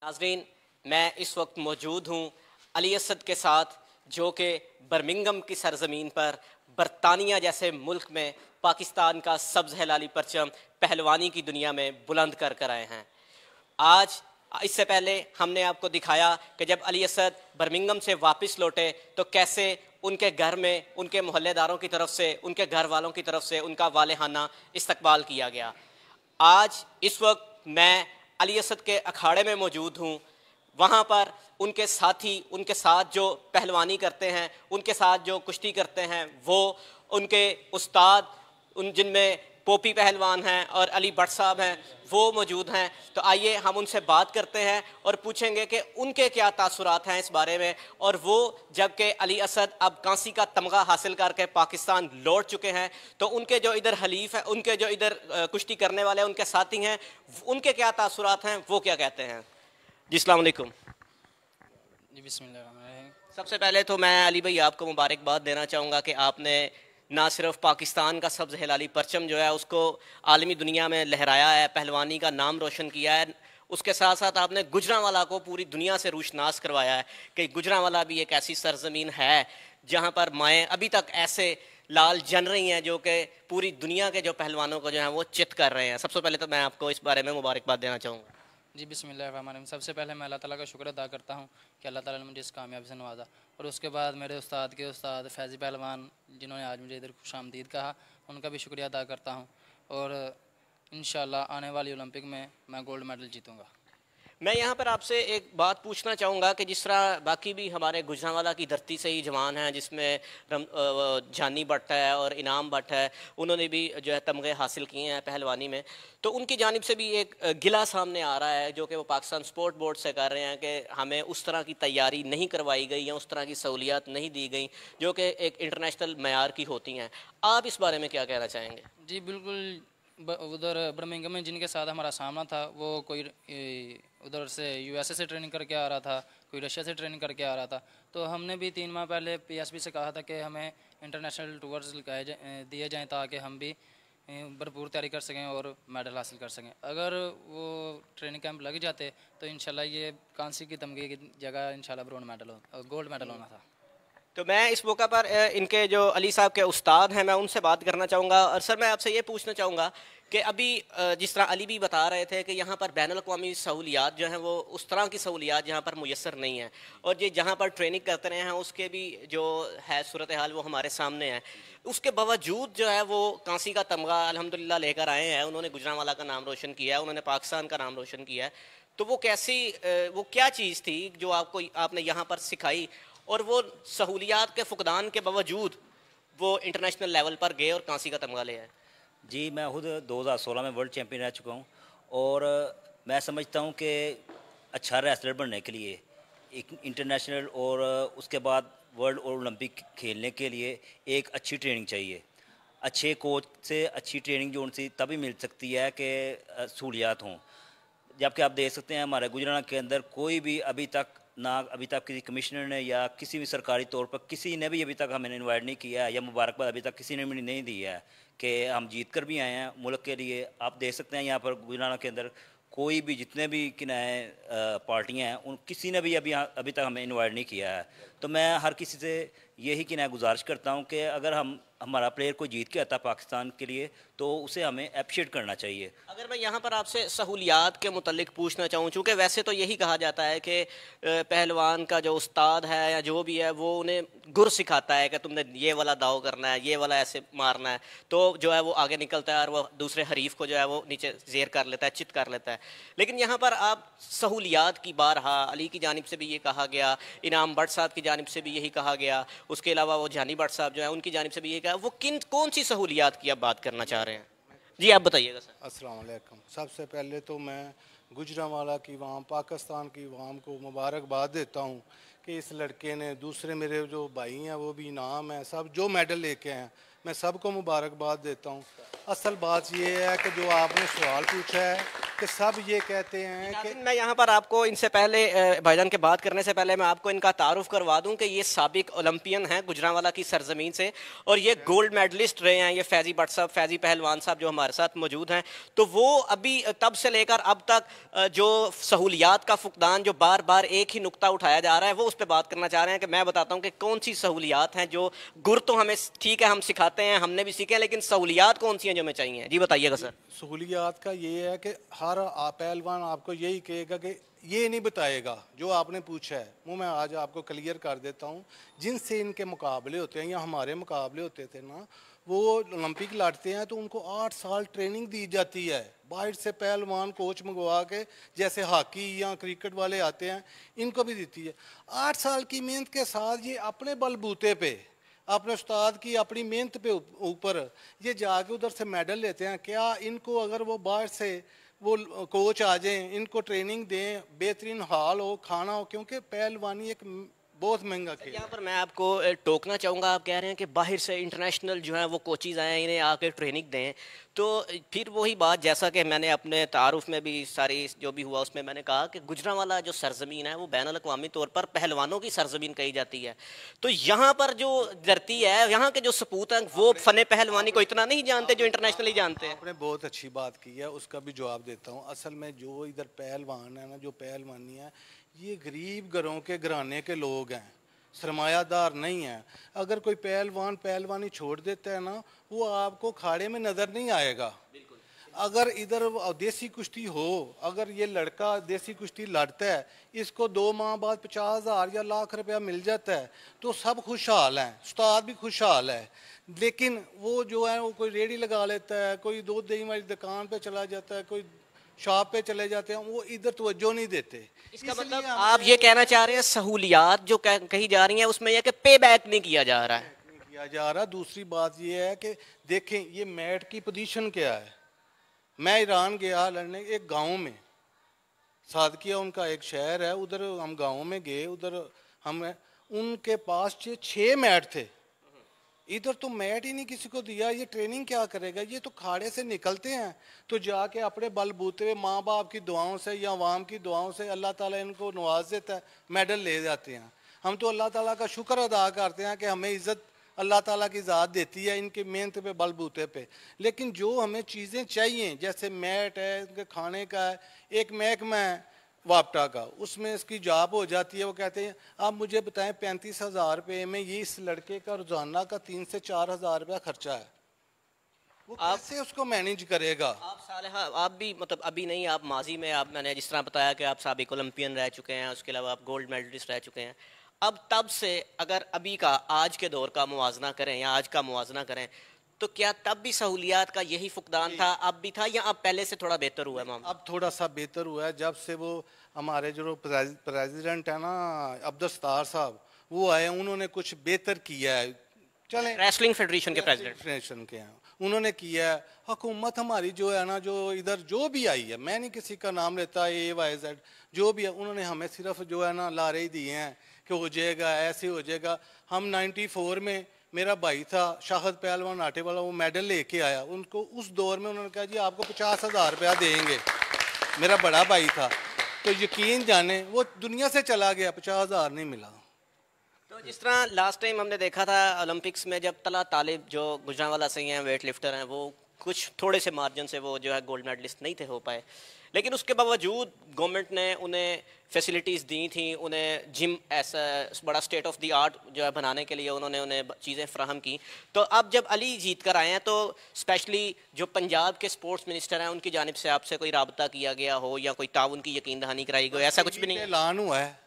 नाजरीन, मैं इस वक्त मौजूद हूँ अली असद के साथ, जो कि बर्मिंघम की सरजमीन पर बरतानिया जैसे मुल्क में पाकिस्तान का सब्ज़ हिलाली परचम पहलवानी की दुनिया में बुलंद कर कर आए हैं। आज इससे पहले हमने आपको दिखाया कि जब अली असद बर्मिंघम से वापस लौटे तो कैसे उनके घर में उनके मोहल्लेदारों की तरफ से, उनके घर वालों की तरफ से उनका वालेहाना इस्तकबाल किया गया। आज इस वक्त मैं अली असद के अखाड़े में मौजूद हूँ। वहाँ पर उनके साथी, उनके साथ जो पहलवानी करते हैं, उनके साथ जो कुश्ती करते हैं, वो उनके उस्ताद, उन जिनमें पोपी पहलवान हैं और अली भट्ट साहब हैं, वो मौजूद हैं। तो आइए हम उनसे बात करते हैं और पूछेंगे कि उनके क्या तासुरात हैं इस बारे में। और वो जबकि अली असद अब कांसी का तमगा हासिल करके पाकिस्तान लौट चुके हैं, तो उनके जो इधर हलीफ हैं, उनके जो इधर कुश्ती करने वाले उनके साथी हैं, उनके क्या तासुरात हैं, वो क्या कहते हैं। जी अस्सलाम वालेकुम। जी बिस्मिल्लाह। सबसे पहले तो मैं अली भाई आपको मुबारकबाद देना चाहूँगा कि आपने ना सिर्फ पाकिस्तान का सब्ज़ हिलाली परचम जो है उसको आलमी दुनिया में लहराया है, पहलवानी का नाम रोशन किया है, उसके साथ साथ आपने गुजरांवाला को पूरी दुनिया से रूशनास करवाया है कि गुजरांवाला भी एक ऐसी सरजमीन है जहाँ पर माएँ अभी तक ऐसे लाल जन रही हैं जो कि पूरी दुनिया के जो पहलवानों को जो है वो चित कर रहे हैं। सबसे पहले तो मैं आपको इस बारे में मुबारकबाद देना चाहूँगा। जी बिस्मिल्लाह। सबसे पहले मैं अल्लाह ताला का शुक्र अदा करता हूँ कि अल्लाह ताला ने मुझे इस कामयाबी से नवाजा। और उसके बाद मेरे उस्ताद के उस्ताद फैज़ी पहलवान जिन्होंने आज मुझे इधर खुशामदीद कहा, उनका भी शुक्रिया अदा करता हूँ। और इंशाअल्लाह आने वाली ओलंपिक में मैं गोल्ड मेडल जीतूँगा। मैं यहाँ पर आपसे एक बात पूछना चाहूँगा कि जिस तरह बाकी भी हमारे गुजरांवाला की धरती से ही जवान हैं, जिसमें जानी भट्ट है और इनाम भट्ट है, उन्होंने भी जो है तमगे हासिल किए हैं पहलवानी में, तो उनकी जानिब से भी एक गिला सामने आ रहा है जो कि वो पाकिस्तान स्पोर्ट बोर्ड से कर रहे हैं कि हमें उस तरह की तैयारी नहीं करवाई गई या उस तरह की सहूलियात नहीं दी गई जो कि एक इंटरनेशनल मयार की होती हैं। आप इस बारे में क्या कहना चाहेंगे। जी बिल्कुल। उधर बर्मिंघम में जिनके साथ हमारा सामना था, वो कोई उधर से यूएसए से ट्रेनिंग करके आ रहा था, कोई रशिया से ट्रेनिंग करके आ रहा था। तो हमने भी 3 माह पहले पीएसबी से कहा था कि हमें इंटरनेशनल टूर्स दिए जाएं ताकि हम भी भरपूर तैयारी कर सकें और मेडल हासिल कर सकें। अगर वो ट्रेनिंग कैंप लग जाते तो इंशाल्लाह ये कांसी की तमगे की जगह इंशाल्लाह ब्रोंज मेडल गोल्ड मेडल होना था। तो मैं इस मौका पर इनके जो अली साहब के उस्ताद हैं, मैं उनसे बात करना चाहूँगा। और सर, मैं आपसे ये पूछना चाहूँगा कि अभी जिस तरह अली भी बता रहे थे कि यहाँ पर बैनुल-अक़वामी सहूलियात जो हैं वो उस तरह की सहूलियात यहाँ पर मुयस्सर नहीं हैं, और ये जहाँ पर ट्रेनिंग करते रहे हैं उसके भी जो है सूरत हाल वो हमारे सामने है। उसके बावजूद जो है वो कांसी का तमगा अल्हम्दुलिल्लाह लेकर आए हैं। उन्होंने गुजरांवाला का नाम रोशन किया है, उन्होंने पाकिस्तान का नाम रोशन किया है। तो वो कैसी, वो क्या चीज़ थी जो आपने यहाँ पर सिखाई और वो सहूलियात के फुकदान के बावजूद वो इंटरनेशनल लेवल पर गए और कांसी का तमगा ले आए। जी, मैं खुद 2016 में वर्ल्ड चैम्पियन रह चुका हूँ और मैं समझता हूँ कि अच्छा रेसलर बनने के लिए एक इंटरनेशनल और उसके बाद वर्ल्ड और ओलंपिक खेलने के लिए एक अच्छी ट्रेनिंग चाहिए। अच्छे कोच से अच्छी ट्रेनिंग जो उनसे तभी मिल सकती है कि सहूलियात हों। जबकि आप देख सकते हैं हमारे गुजरात के अंदर कोई भी अभी तक किसी कमिश्नर ने या किसी भी सरकारी तौर पर किसी ने भी अभी तक हमें इनवाइट नहीं किया है या मुबारकबाद अभी तक किसी ने भी नहीं दी है कि हम जीत कर भी आए हैं मुल्क के लिए। आप देख सकते हैं यहाँ पर गुजरात के अंदर कोई भी जितने भी किनाए पार्टियाँ हैं उन किसी ने भी अभी तक हमें इनवाइट नहीं किया है। तो मैं हर किसी से यही किनाए गुजारिश करता हूँ कि अगर हमारा प्लेयर कोई जीत के आता पाकिस्तान के लिए तो उसे हमें अप्रिशिएट करना चाहिए। अगर मैं यहाँ पर आपसे सहूलियात के मुतल्लिक पूछना चाहूँ, चूँकि वैसे तो यही कहा जाता है कि पहलवान का जो उस्ताद है या जो भी है वो उन्हें गुर सिखाता है कि तुमने ये वाला दाव करना है, ये वाला ऐसे मारना है, तो जो है वो आगे निकलता है और वो दूसरे हरीफ को जो है वो नीचे ज़ेर कर लेता है, चित कर लेता है। लेकिन यहाँ पर आप सहूलियात की बारहा अली की जानिब से भी ये कहा गया, इनाम भट्ट साहब की जानिब से भी यही कहा गया, उसके अलावा वो जानी भट्ट साहब जो है उनकी जानिब से भी यही कहा, वो कौन सी सहूलियात की आप बात करना चाह रहे हैं। जी आप बताइएगा सर। अस्सलाम वालेकुम। सबसे पहले तो मैं गुजरांवाला की वाम पाकिस्तान की वाम को मुबारकबाद देता हूँ कि इस लड़के ने, दूसरे मेरे जो भाई हैं वो भी इनाम हैं, सब जो मेडल लेके हैं, मैं सबको मुबारकबाद देता हूँ। असल बात ये है कि जो आपने सवाल पूछा है कि सब ये कहते हैं कि मैं यहाँ पर आपको इनसे पहले भाईजान के बात करने से पहले मैं आपको इनका तारुफ करवा दूं कि ये साबिक ओलंपियन हैं गुजरांवाला की सरजमीन से, और ये गोल्ड मेडलिस्ट रहे हैं। ये फैज़ी भट्ट साहब, फैज़ी पहलवान साहब जो हमारे साथ मौजूद हैं, तो वो अभी तब से लेकर अब तक जो सहूलियात का फुकदान जो बार बार एक ही नुक्ता उठाया जा रहा है, वो उस पर बात करना चाह रहे हैं कि मैं बताता हूँ कि कौन सी सहूलियात हैं जो गुर तो हमें ठीक है हम सिखाते हैं, हमने भी सीखे, लेकिन सहूलियात कौन सी हैं जो हमें चाहिए। जी बताइएगा सर। सहूलियात का ये है कि हर पहलवान आपको यही कहेगा कि ये नहीं बताएगा जो आपने पूछा है, वो मैं आज आपको क्लियर कर देता हूँ। जिनसे इनके मुकाबले होते हैं या हमारे मुकाबले होते थे ना, वो ओलंपिक लड़ते हैं तो उनको 8 साल ट्रेनिंग दी जाती है बाहर से, पहलवान कोच मंगवा के, जैसे हॉकी या क्रिकेट वाले आते हैं इनको भी देती है। 8 साल की मेहनत के साथ ये अपने बलबूते पे, अपने उस्ताद की अपनी मेहनत पे ऊपर ये जाके उधर से मेडल लेते हैं। क्या इनको अगर वो बाहर से वो कोच आ जाएं, इनको ट्रेनिंग दें, बेहतरीन हाल हो, खाना हो, क्योंकि पहलवानी एक बहुत महंगा खेल है। यहाँ पर मैं आपको टोकना चाहूँगा, आप कह रहे हैं कि बाहर से इंटरनेशनल जो है वो कोचेज़ आए, इन्हें आके ट्रेनिंग दें, तो फिर वही बात जैसा कि मैंने अपने तारुफ में भी सारी जो भी हुआ उसमें मैंने कहा कि गुजरांवाला जो सरजमीन है वो बैनुल-अक़वामी तौर पर पहलवानों की सरजमीन कही जाती है। तो यहाँ पर जो धरती है, यहाँ के जो सपूत हैं वो फ़न पहलवानी को इतना नहीं जानते जो इंटरनेशनली जानते हैं। आपने बहुत अच्छी बात की है, उसका भी जवाब देता हूँ। असल में जो इधर पहलवान है ना, जो पहलवानी है, ये गरीब घरों के घराने के लोग हैं, सरमायादार नहीं है। अगर कोई पहलवान पहलवानी छोड़ देता है ना, वो आपको खाड़े में नज़र नहीं आएगा। अगर इधर देसी कुश्ती हो, अगर ये लड़का देसी कुश्ती लड़ता है, इसको 2 माह बाद 50,000 या लाख रुपया मिल जाता है, तो सब खुशहाल हैं, उस्ताद भी खुशहाल है। लेकिन वो जो है वो कोई रेडी लगा लेता है, कोई दूध दही वाली दुकान पे चला जाता है, कोई शॉप पे चले जाते हैं, वो इधर तवज्जो नहीं देते। इसका मतलब आप ये कहना चाह रहे हैं सहूलियात जो कही जा रही हैं उसमें यह कि पे बैक नहीं किया जा रहा है। नहीं किया जा रहा। दूसरी बात ये है कि देखें ये मैट की पोजीशन क्या है। मैं ईरान गया लड़ने, एक गांव में, सादकिया उनका एक शहर है, उधर हम गांव में गए, उधर हम उनके पास 6 मैट थे। इधर तो मैट ही नहीं किसी को दिया। ये ट्रेनिंग क्या करेगा? ये तो खाड़े से निकलते हैं तो जाके अपने बलबूते माँ बाप की दुआओं से या अवाम की दुआओं से अल्लाह ताला इनको नवाज देता है, मेडल ले जाते हैं। हम तो अल्लाह ताला का शुक्र अदा करते हैं कि हमें इज़्ज़त अल्लाह ताला की ज़ात देती है इनकी मेहनत पे, बलबूते पे। लेकिन जो हमें चीज़ें चाहिए, जैसे मैट है, इनके खाने का है, एक महकमा है वापटा का, उसमें इसकी जॉब हो जाती है। वो कहते हैं आप मुझे बताएं 35,000 रुपये में ये इस लड़के का रोजाना का 3 से 4,000 रुपया खर्चा है, वो कैसे उसको मैनेज करेगा? आप सालेहा, आप भी मतलब अभी नहीं, आप माजी में, आप मैंने जिस तरह बताया कि आप साबिक ओलंपियन रह चुके हैं, उसके अलावा आप गोल्ड मेडलिस्ट रह चुके हैं। अब तब से अगर अभी का आज के दौर का मुवाजना करें या आज का मुवाजना करें, तो क्या तब भी सहूलियात का यही फुकदान था, अब भी था, या अब पहले से थोड़ा बेहतर हुआ है मामला? अब थोड़ा सा बेहतर हुआ है जब से वो हमारे जो प्रेसिडेंट है ना अब्दुल साहब, वो आए, उन्होंने कुछ बेहतर किया है। चलें, रेसलिंग फेडरेशन के प्रेसिडेंट फेडरेशन के हैं, उन्होंने किया है। हुकूमत हमारी जो है ना, जो इधर जो भी आई है, मैं नहीं किसी का नाम लेता, AYZ जो भी है, उन्होंने हमें सिर्फ जो है ना लारे ही दिए हैं कि हो जाएगा, ऐसे हो जाएगा। हम 94 में मेरा भाई था शाहद पहलवान आटे वाला, वो मेडल लेके आया। उनको उस दौर में उन्होंने कहा जी आपको 50,000 रुपया देंगे, मेरा बड़ा भाई था। तो यकीन जाने वो दुनिया से चला गया, 50,000 नहीं मिला। तो जिस तरह लास्ट टाइम हमने देखा था ओलंपिक्स में, जब तला तालिब जो गुजरांवाला से हैं, वेट लिफ्टर हैं, वो कुछ थोड़े से मार्जिन से वो जो है गोल्ड मेडलिस्ट नहीं थे हो पाए, लेकिन उसके बावजूद गवर्नमेंट ने उन्हें फैसिलिटीज़ दी थी, उन्हें जिम ऐसा बड़ा स्टेट ऑफ द आर्ट जो है बनाने के लिए उन्हें चीज़ें फ्राहम की। तो अब जब अली जीत कर आए हैं, तो स्पेशली जो पंजाब के स्पोर्ट्स मिनिस्टर हैं उनकी जानिब से आपसे कोई रबता किया गया हो या कोई ताउन की यकीन दहानी कराई गई, ऐसा कुछ भी नहीं? ऐलान हुआ है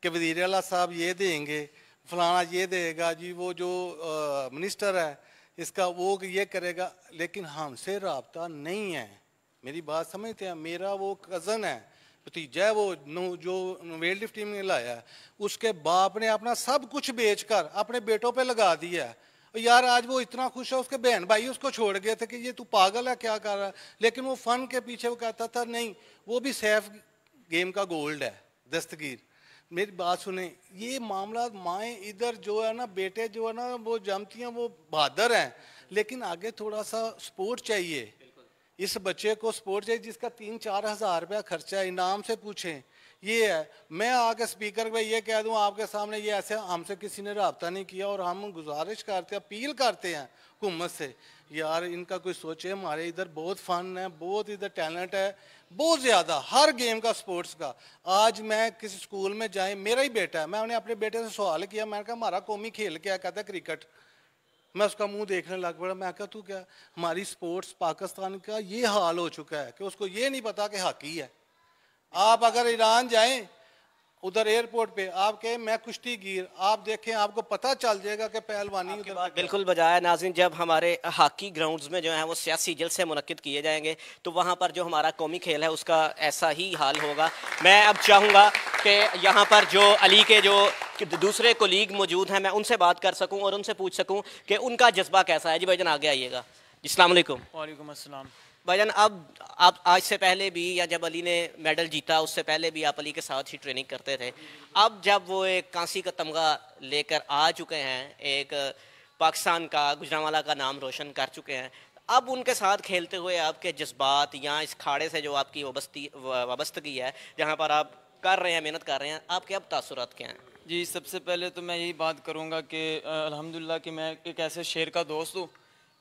कि वज़ीर आला साहब ये देंगे, फलाना ये देगा जी, वो जो मिनिस्टर है इसका वो ये करेगा, लेकिन हमसे रबता नहीं है। मेरी बात समझते हैं? मेरा वो कज़न है, भतीजा है, वो जो वेट लिफ्टिंग में लाया है, उसके बाप ने अपना सब कुछ बेचकर अपने बेटों पे लगा दिया है। यार आज वो इतना खुश है, उसके बहन भाई उसको छोड़ गए थे कि ये तू पागल है, क्या कर रहा है, लेकिन वो फन के पीछे वो कहता था नहीं, वो भी सैफ गेम का गोल्ड है, दस्तगीर। मेरी बात सुने, ये मामला माएँ इधर जो है ना, बेटे जो है ना वो जमती हैं, वो बहादुर हैं, लेकिन आगे थोड़ा सा सपोर्ट चाहिए। इस बच्चे को स्पोर्ट्स चाहिए जिसका 3-4 हज़ार रुपया खर्चा है, इनाम से पूछें। ये है, मैं आके स्पीकर पे ये कह दूं आपके सामने, ये ऐसे हमसे किसी ने रब्ता नहीं किया और हम गुजारिश करते हैं, अपील करते हैं हुकूमत से, यार इनका कोई सोचे। हमारे इधर बहुत फन है, बहुत इधर टैलेंट है, बहुत ज़्यादा हर गेम का, स्पोर्ट्स का। आज मैं किसी स्कूल में जाए, मेरा ही बेटा है, मैंने अपने बेटे से सवाल किया, मैंने कहा हमारा कौमी खेल क्या? कहता है क्रिकेट। मैं उसका मुंह देखने लग पड़ा, मैं कहा तू क्या? हमारी स्पोर्ट्स पाकिस्तान का ये हाल हो चुका है कि उसको ये नहीं पता कि हॉकी है। आप अगर ईरान जाएं, उधर एयरपोर्ट पे आप कहें मैं कुश्तीगीर, आप देखें आपको पता चल जाएगा कि पहलवानी उधर। बिल्कुल बजाय नाज़रीन, जब हमारे हॉकी ग्राउंड्स में जो है वो सियासी जलसे मुनक्किद किए जाएंगे तो वहाँ पर जो हमारा कौमी खेल है उसका ऐसा ही हाल होगा। मैं अब चाहूँगा कि यहाँ पर जो अली के जो दूसरे कोलीग मौजूद हैं, मैं उनसे बात कर सकूँ और उनसे पूछ सकूँ कि उनका जज्बा कैसा है। जी भाईजान आगे आइएगा। अस्सलाम वालेकुम। वालेकुम अस्सलाम। भाईजान, अब आप आज से पहले भी, या जब अली ने मेडल जीता उससे पहले भी आप अली के साथ ही ट्रेनिंग करते थे। अब जब वो एक कांसी का तमगा लेकर आ चुके हैं, एक पाकिस्तान का, गुजरांवाला का नाम रोशन कर चुके हैं, अब उनके साथ खेलते हुए आपके जज्बात या इस खाड़े से जो आपकी वाबस्तगी है, जहाँ पर आप कर रहे हैं, मेहनत कर रहे हैं, आपके अब तासुरात क्या हैं? जी, सबसे पहले तो मैं यही बात करूँगा कि अल्हम्दुलिल्लाह कि मैं एक ऐसे शेर का दोस्त हूँ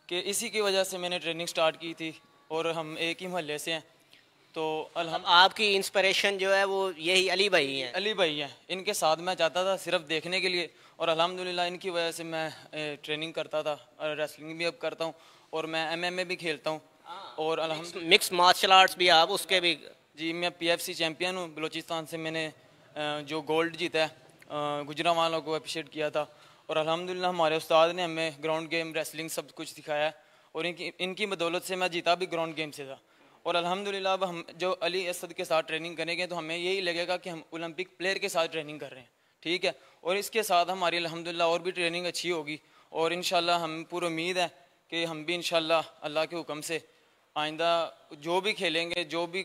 कि इसी की वजह से मैंने ट्रेनिंग स्टार्ट की थी और हम एक ही मोहल्ले से हैं। तो आपकी इंस्पिरेशन जो है वो यही अली भाई हैं? अली भाई हैं, इनके साथ मैं जाता था सिर्फ देखने के लिए और अल्हम्दुलिल्लाह इनकी वजह से मैं ट्रेनिंग करता था और रेसलिंग भी अब करता हूँ और मैं MMA भी खेलता हूँ और मिक्स मार्शल आर्ट्स भी आप उसके भी? जी, मैं PFC चैम्पियन हूँ। बलूचिस्तान से मैंने जो गोल्ड जीता है गुजरांवाला को अप्रिशिएट किया था और अल्हम्दुलिल्लाह हमारे उस्ताद ने हमें ग्राउंड गेम, रेसलिंग सब कुछ सिखाया है और इनकी बदौलत से मैं जीता भी ग्राउंड गेम से था। और अल्हम्दुलिल्लाह अब हम जो अली असद के साथ ट्रेनिंग करेंगे तो हमें यही लगेगा कि हम ओलंपिक प्लेयर के साथ ट्रेनिंग कर रहे हैं, ठीक है। और इसके साथ हमारी अल्हम्दुलिल्लाह और भी ट्रेनिंग अच्छी होगी और इंशाल्लाह हम पूरी उम्मीद है कि हम भी इंशाल्लाह अल्लाह के हुक्म से आइंदा जो भी खेलेंगे, जो भी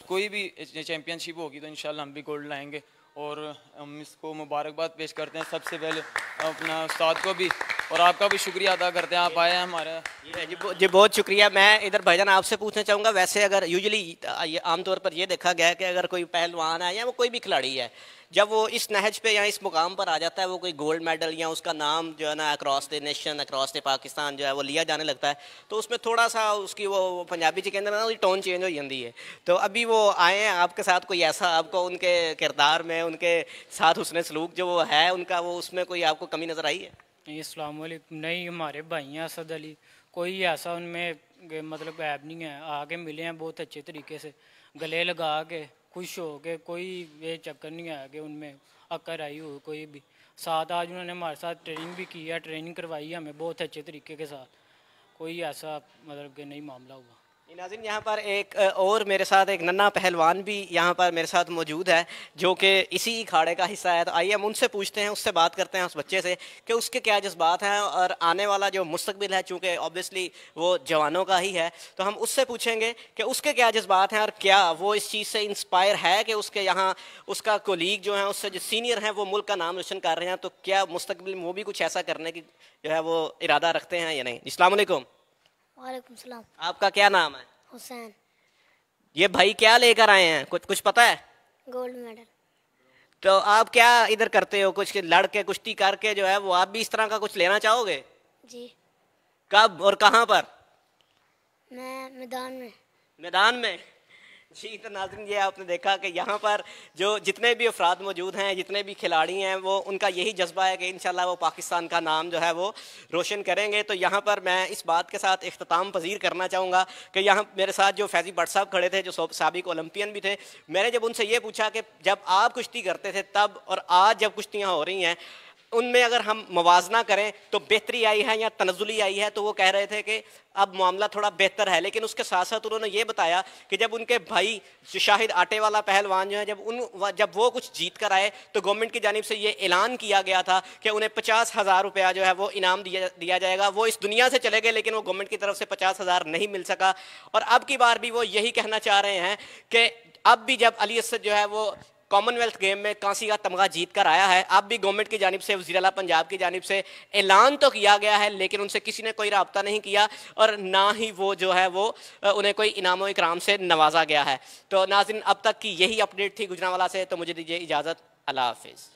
कोई भी चैम्पियनशिप होगी तो इंशाल्लाह हम भी गोल्ड लाएंगे। और हम इसको मुबारकबाद पेश करते हैं सबसे पहले अपना उस्ताद को भी और आपका भी शुक्रिया अदा करते हैं, आप आए हैं हमारे। जी बहुत शुक्रिया। मैं इधर भाईजान आपसे पूछना चाहूँगा, वैसे अगर यूजुअली आमतौर पर ये देखा गया है कि अगर कोई पहलवान है या वो कोई भी खिलाड़ी है, जब वो इस नहज पे या इस मुकाम पर आ जाता है, वो कोई गोल्ड मेडल या उसका नाम जो है ना across the nation, across the Pakistan जो है वो लिया जाने लगता है, तो उसमें थोड़ा सा उसकी वो पंजाबी के अंदर ना टोन चेंज हो जाती है। तो अभी वो आए हैं आपके साथ, कोई ऐसा आपको उनके किरदार में, उनके साथ हुस्न सलूक जो वो है उनका, वो उसमें कोई आपको कमी नज़र आई है? अस्सलाम वालेकुम। नहीं, हमारे भाई हैं असद अली, कोई ऐसा उनमें मतलब ऐब नहीं है। आके मिले हैं बहुत अच्छे तरीके से, गले लगा के खुश हो के, कोई ये चक्कर नहीं आया कि उनमें अक्कर आई हो कोई भी। साथ आज उन्होंने हमारे साथ ट्रेनिंग भी की है, ट्रेनिंग करवाई है हमें बहुत अच्छे तरीके के साथ, कोई ऐसा मतलब कि नहीं मामला हुआ। नाज़रीन, यहाँ पर एक और मेरे साथ एक नन्हा पहलवान भी यहाँ पर मेरे साथ मौजूद है जो कि इसी खाड़े का हिस्सा है। तो आइए हम उनसे पूछते हैं, उससे बात करते हैं उस बच्चे से कि उसके क्या जज्बात हैं और आने वाला जो मुस्तकबिल है, चूँकि ऑब्वियसली वो जवानों का ही है, तो हम उससे पूछेंगे कि उसके क्या जज्बात हैं और क्या वो इस चीज़ से इंस्पायर है कि उसके यहाँ उसका कोलीग जो है, उससे जो सीनियर हैं, वो मुल्क का नाम रोशन कर रहे हैं, तो क्या मुस्तकबिल में वो भी कुछ ऐसा करने की जो है वो इरादा रखते हैं या नहीं? अस्सलाम वालेकुम। वालेकुम सलाम। आपका क्या नाम है? हुसैन। ये भाई क्या लेकर आए हैं, कुछ पता है? Gold medal. तो आप क्या इधर करते हो, कुछ लड़ के कुश्ती करके जो है वो आप भी इस तरह का कुछ लेना चाहोगे? जी। कब और कहाँ पर? मैं मैदान में। मैदान में? जी। तो नाज़रीन, ये आपने देखा कि यहाँ पर जो जितने भी अफराद मौजूद हैं, जितने भी खिलाड़ी हैं, वो उनका यही जज्बा है कि इंशाल्लाह वो पाकिस्तान का नाम जो है वो रोशन करेंगे। तो यहाँ पर मैं इस बात के साथ इख्तिताम पजीर करना चाहूँगा कि यहाँ मेरे साथ जो फैज़ी भट्ट साहब खड़े थे, जो साबिक ओलंपियन भी थे, मैंने जब उनसे ये पूछा कि जब आप कुश्ती करते थे तब और आज जब कुश्तियाँ हो रही हैं, उनमें अगर हम मवाजना करें तो बेहतरी आई है या तनज़ुली आई है, तो वो कह रहे थे कि अब मामला थोड़ा बेहतर है। लेकिन उसके साथ साथ उन्होंने ये बताया कि जब उनके भाई जो शाहिद आटे वाला पहलवान जो है, जब वो कुछ जीत कर आए तो गवर्नमेंट की जानिब से ये ऐलान किया गया था कि उन्हें 50,000 रुपया जो है वो इनाम दिया जाएगा। वो इस दुनिया से चले गए लेकिन वो गवर्नमेंट की तरफ से 50,000 नहीं मिल सका। और अब की बार भी वो यही कहना चाह रहे हैं कि अब भी जब अली असद जो है वो कॉमनवेल्थ गेम में कांसी का तमगा जीत कर आया है। अब भी गवर्नमेंट की जानिब से, वज़ीर आला पंजाब की जानिब से ऐलान तो किया गया है, लेकिन उनसे किसी ने कोई रब्ता नहीं किया और ना ही वो जो है वो उन्हें कोई इनाम इकराम से नवाजा गया है। तो नाज़रीन, अब तक की यही अपडेट थी गुजरांवाला से। तो मुझे दीजिए इजाज़त, अल्लाह हाफिज़।